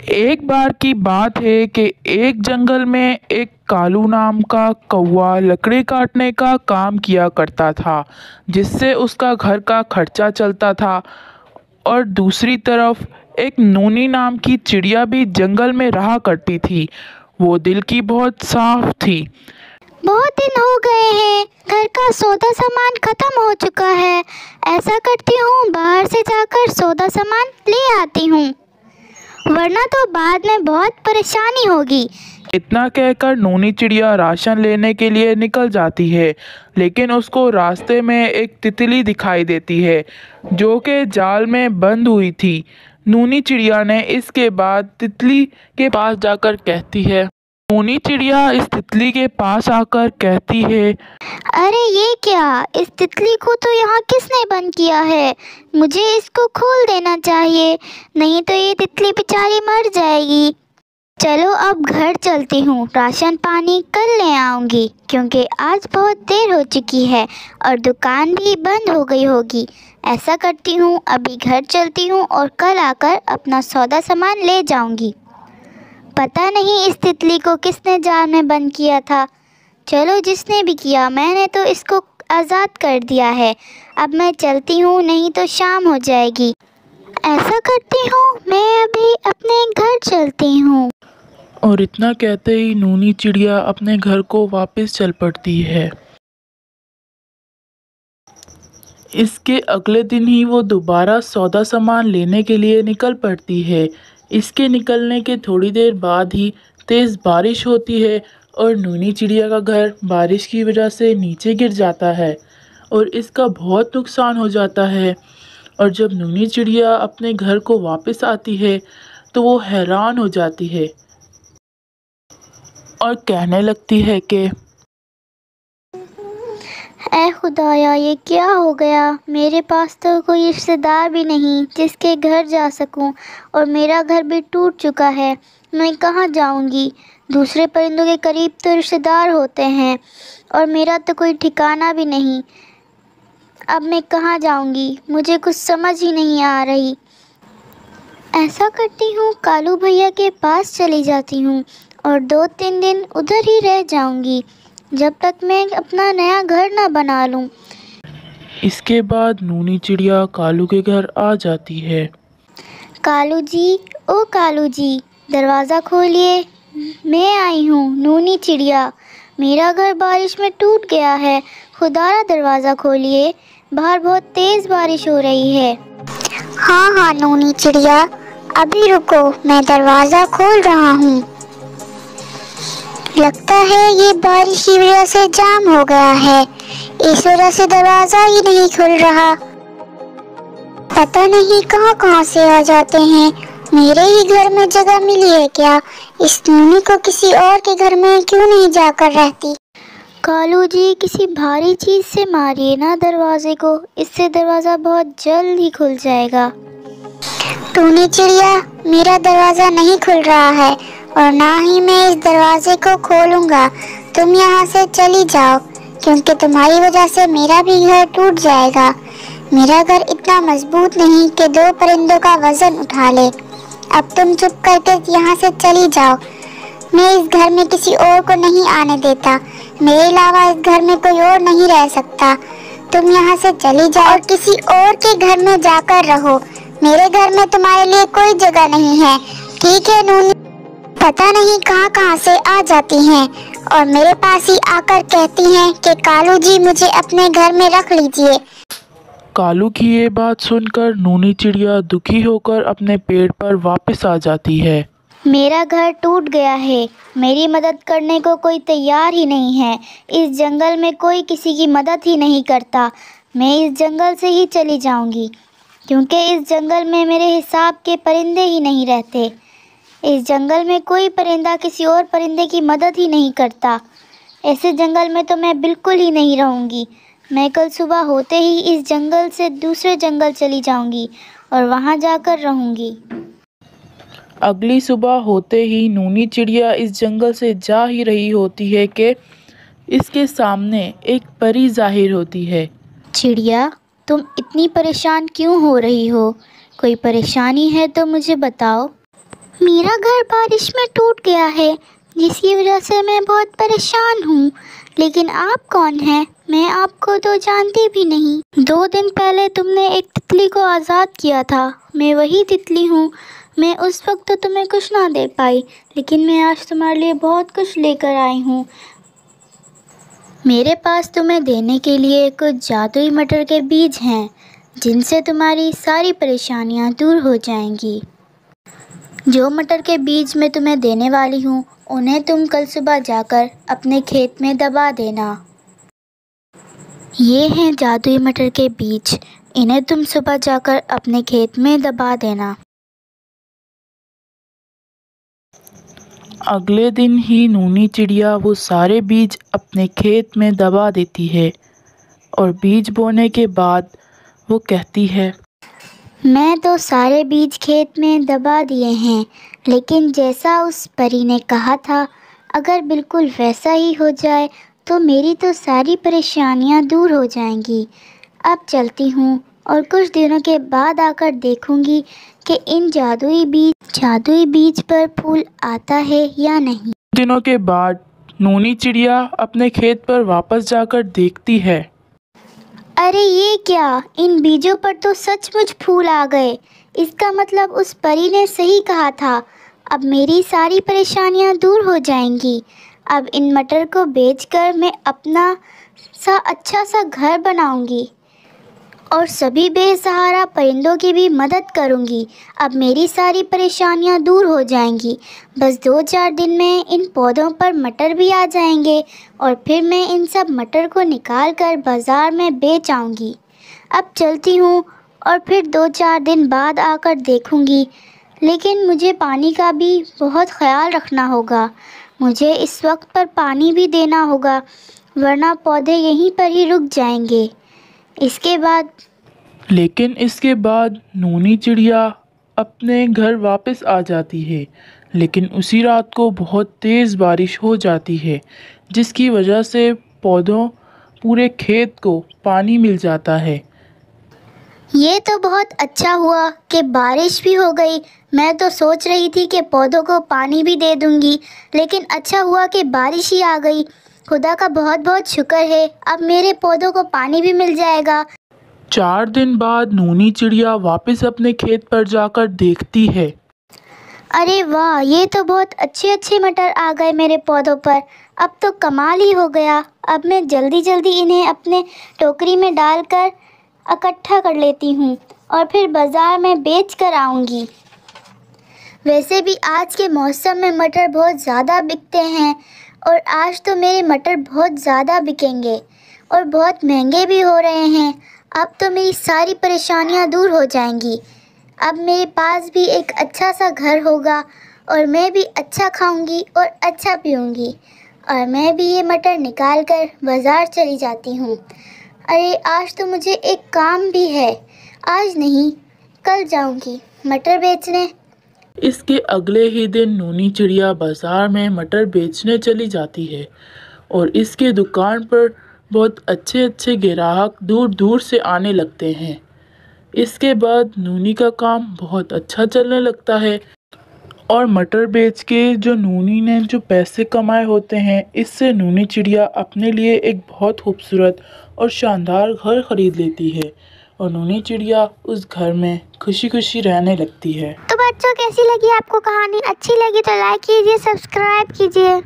एक बार की बात है कि एक जंगल में एक कालू नाम का कौवा लकड़ी काटने का काम किया करता था, जिससे उसका घर का खर्चा चलता था। और दूसरी तरफ एक नूनी नाम की चिड़िया भी जंगल में रहा करती थी। वो दिल की बहुत साफ थी। बहुत दिन हो गए हैं, घर का सौदा सामान खत्म हो चुका है। ऐसा करती हूँ, बाहर से जाकर सौदा सामान ले आती हूँ, वरना तो बाद में बहुत परेशानी होगी। इतना कहकर नूनी चिड़िया राशन लेने के लिए निकल जाती है, लेकिन उसको रास्ते में एक तितली दिखाई देती है जो कि जाल में बंद हुई थी। नूनी चिड़िया ने इसके बाद तितली के पास जाकर कहती है नूनी चिड़िया इस तितली के पास आकर कहती है, अरे ये क्या, इस तितली को तो यहाँ किसने बंद किया है? मुझे इसको खोल देना चाहिए, नहीं तो ये तितली बेचारी मर जाएगी। चलो अब घर चलती हूँ, राशन पानी कल ले आऊँगी, क्योंकि आज बहुत देर हो चुकी है और दुकान भी बंद हो गई होगी। ऐसा करती हूँ, अभी घर चलती हूँ और कल आकर अपना सौदा सामान ले जाऊँगी। पता नहीं इस तितली को किसने जाल में बंद किया था। चलो, जिसने भी किया, मैंने तो इसको आज़ाद कर दिया है। अब मैं चलती हूँ, नहीं तो शाम हो जाएगी। ऐसा करती हूँ, मैं अभी अपने घर चलती हूँ। और इतना कहते ही नूनी चिड़िया अपने घर को वापस चल पड़ती है। इसके अगले दिन ही वो दोबारा सौदा सामान लेने के लिए निकल पड़ती है। इसके निकलने के थोड़ी देर बाद ही तेज़ बारिश होती है और नूनी चिड़िया का घर बारिश की वजह से नीचे गिर जाता है और इसका बहुत नुकसान हो जाता है। और जब नूनी चिड़िया अपने घर को वापस आती है तो वो हैरान हो जाती है और कहने लगती है कि ऐ खुदाया, ये क्या हो गया? मेरे पास तो कोई रिश्तेदार भी नहीं जिसके घर जा सकूं, और मेरा घर भी टूट चुका है। मैं कहाँ जाऊंगी? दूसरे परिंदों के करीब तो रिश्तेदार होते हैं और मेरा तो कोई ठिकाना भी नहीं। अब मैं कहाँ जाऊंगी? मुझे कुछ समझ ही नहीं आ रही। ऐसा करती हूँ, कालू भैया के पास चली जाती हूँ और 2-3 दिन उधर ही रह जाऊंगी, जब तक मैं अपना नया घर ना बना लूं। इसके बाद नूनी चिड़िया कालू के घर आ जाती है। कालू जी, ओ कालू जी, दरवाज़ा खोलिए, मैं आई हूँ नूनी चिड़िया। मेरा घर बारिश में टूट गया है, खुदारा दरवाज़ा खोलिए, बाहर बहुत तेज़ बारिश हो रही है। हाँ हाँ नूनी चिड़िया, अभी रुको, मैं दरवाज़ा खोल रहा हूँ। लगता है ये बारिश की वजह से जाम हो गया है, इस वजह से दरवाज़ा ही नहीं खुल रहा। पता नहीं कहाँ कहाँ से आ जाते हैं। मेरे ही घर में जगह मिली है क्या? इस नूनी को किसी और के घर में क्यों नहीं जाकर रहती? कालू जी, किसी भारी चीज़ से मारिए ना दरवाजे को, इससे दरवाज़ा बहुत जल्द ही खुल जाएगा। नूनी चिड़िया, मेरा दरवाज़ा नहीं खुल रहा है और ना ही मैं इस दरवाजे को खोलूँगा। तुम यहाँ से चली जाओ, क्योंकि तुम्हारी वजह से मेरा भी घर टूट जाएगा। मेरा घर इतना मजबूत नहीं कि 2 परिंदों का वजन उठा ले। अब तुम चुप करके यहाँ से चली जाओ। मैं इस घर में किसी और को नहीं आने देता, मेरे अलावा इस घर में कोई और नहीं रह सकता। तुम यहाँ से चली जाओ और किसी और के घर में जाकर रहो। मेरे घर में तुम्हारे लिए कोई जगह नहीं है, ठीक है नूनी? पता नहीं कहाँ कहाँ से आ जाती हैं और मेरे पास ही आकर कहती हैं कि कालू जी, मुझे अपने घर में रख लीजिए। कालू की ये बात सुनकर नूनी चिड़िया दुखी होकर अपने पेड़ पर वापस आ जाती है। मेरा घर टूट गया है, मेरी मदद करने को कोई तैयार ही नहीं है। इस जंगल में कोई किसी की मदद ही नहीं करता। मैं इस जंगल से ही चली जाऊंगी, क्योंकि इस जंगल में मेरे हिसाब के परिंदे ही नहीं रहते। इस जंगल में कोई परिंदा किसी और परिंदे की मदद ही नहीं करता। ऐसे जंगल में तो मैं बिल्कुल ही नहीं रहूँगी। मैं कल सुबह होते ही इस जंगल से दूसरे जंगल चली जाऊँगी और वहाँ जाकर रहूँगी। अगली सुबह होते ही नूनी चिड़िया इस जंगल से जा ही रही होती है कि इसके सामने एक परी जाहिर होती है। चिड़िया, तुम इतनी परेशान क्यों हो रही हो? कोई परेशानी है तो मुझे बताओ। मेरा घर बारिश में टूट गया है, जिसकी वजह से मैं बहुत परेशान हूँ। लेकिन आप कौन हैं? मैं आपको तो जानती भी नहीं। 2 दिन पहले तुमने एक तितली को आज़ाद किया था, मैं वही तितली हूँ। मैं उस वक्त तो तुम्हें कुछ ना दे पाई, लेकिन मैं आज तुम्हारे लिए बहुत कुछ लेकर आई हूँ। मेरे पास तुम्हें देने के लिए कुछ जादुई मटर के बीज हैं, जिनसे तुम्हारी सारी परेशानियाँ दूर हो जाएंगी। जो मटर के बीज मैं तुम्हें देने वाली हूँ, उन्हें तुम कल सुबह जाकर अपने खेत में दबा देना। ये हैं जादुई मटर के बीज, इन्हें तुम सुबह जाकर अपने खेत में दबा देना। अगले दिन ही नूनी चिड़िया वो सारे बीज अपने खेत में दबा देती है और बीज बोने के बाद वो कहती है, मैं तो सारे बीज खेत में दबा दिए हैं, लेकिन जैसा उस परी ने कहा था, अगर बिल्कुल वैसा ही हो जाए तो मेरी तो सारी परेशानियां दूर हो जाएंगी। अब चलती हूँ और कुछ दिनों के बाद आकर देखूंगी कि इन जादुई बीज पर फूल आता है या नहीं। दिनों के बाद नूनी चिड़िया अपने खेत पर वापस जाकर देखती है। अरे ये क्या, इन बीजों पर तो सचमुच फूल आ गए। इसका मतलब उस परी ने सही कहा था। अब मेरी सारी परेशानियां दूर हो जाएंगी। अब इन मटर को बेचकर मैं अपना अच्छा सा घर बनाऊंगी और सभी बेसहारा परिंदों की भी मदद करूंगी। अब मेरी सारी परेशानियां दूर हो जाएंगी। बस 2-4 दिन में इन पौधों पर मटर भी आ जाएंगे और फिर मैं इन सब मटर को निकाल कर बाज़ार में बेच आऊँगी। अब चलती हूँ और फिर 2-4 दिन बाद आकर देखूँगी। लेकिन मुझे पानी का भी बहुत ख्याल रखना होगा। मुझे इस वक्त पर पानी भी देना होगा, वरना पौधे यहीं पर ही रुक जाएंगे। लेकिन इसके बाद नूनी चिड़िया अपने घर वापस आ जाती है, लेकिन उसी रात को बहुत तेज़ बारिश हो जाती है, जिसकी वजह से पौधों पूरे खेत को पानी मिल जाता है। ये तो बहुत अच्छा हुआ कि बारिश भी हो गई। मैं तो सोच रही थी कि पौधों को पानी भी दे दूंगी, लेकिन अच्छा हुआ कि बारिश ही आ गई। खुदा का बहुत बहुत शुक्र है, अब मेरे पौधों को पानी भी मिल जाएगा। 4 दिन बाद नूनी चिड़िया वापस अपने खेत पर जाकर देखती है। अरे वाह, ये तो बहुत अच्छे मटर आ गए मेरे पौधों पर। अब तो कमाल ही हो गया। अब मैं जल्दी जल्दी इन्हें अपने टोकरी में डालकर इकट्ठा कर लेती हूँ और फिर बाज़ार में बेच कर आऊँगी। वैसे भी आज के मौसम में मटर बहुत ज़्यादा बिकते हैं और आज तो मेरे मटर बहुत ज़्यादा बिकेंगे और बहुत महंगे भी हो रहे हैं। अब तो मेरी सारी परेशानियाँ दूर हो जाएंगी। अब मेरे पास भी एक अच्छा सा घर होगा और मैं भी अच्छा खाऊंगी और अच्छा पीऊंगी। और मैं भी ये मटर निकाल कर बाज़ार चली जाती हूँ। अरे आज तो मुझे एक काम भी है। आज नहीं, कल जाऊंगी मटर बेचने। इसके अगले ही दिन नूनी चिड़िया बाज़ार में मटर बेचने चली जाती है और इसके दुकान पर बहुत अच्छे ग्राहक दूर दूर से आने लगते हैं। इसके बाद नूनी का काम बहुत अच्छा चलने लगता है और मटर बेच के जो नूनी ने जो पैसे कमाए होते हैं, इससे नूनी चिड़िया अपने लिए एक बहुत खूबसूरत और शानदार घर खरीद लेती है और नूनी चिड़िया उस घर में खुशी खुशी रहने लगती है। तो बच्चों, कैसी लगी आपको कहानी? अच्छी लगी तो लाइक कीजिए, सब्सक्राइब कीजिए।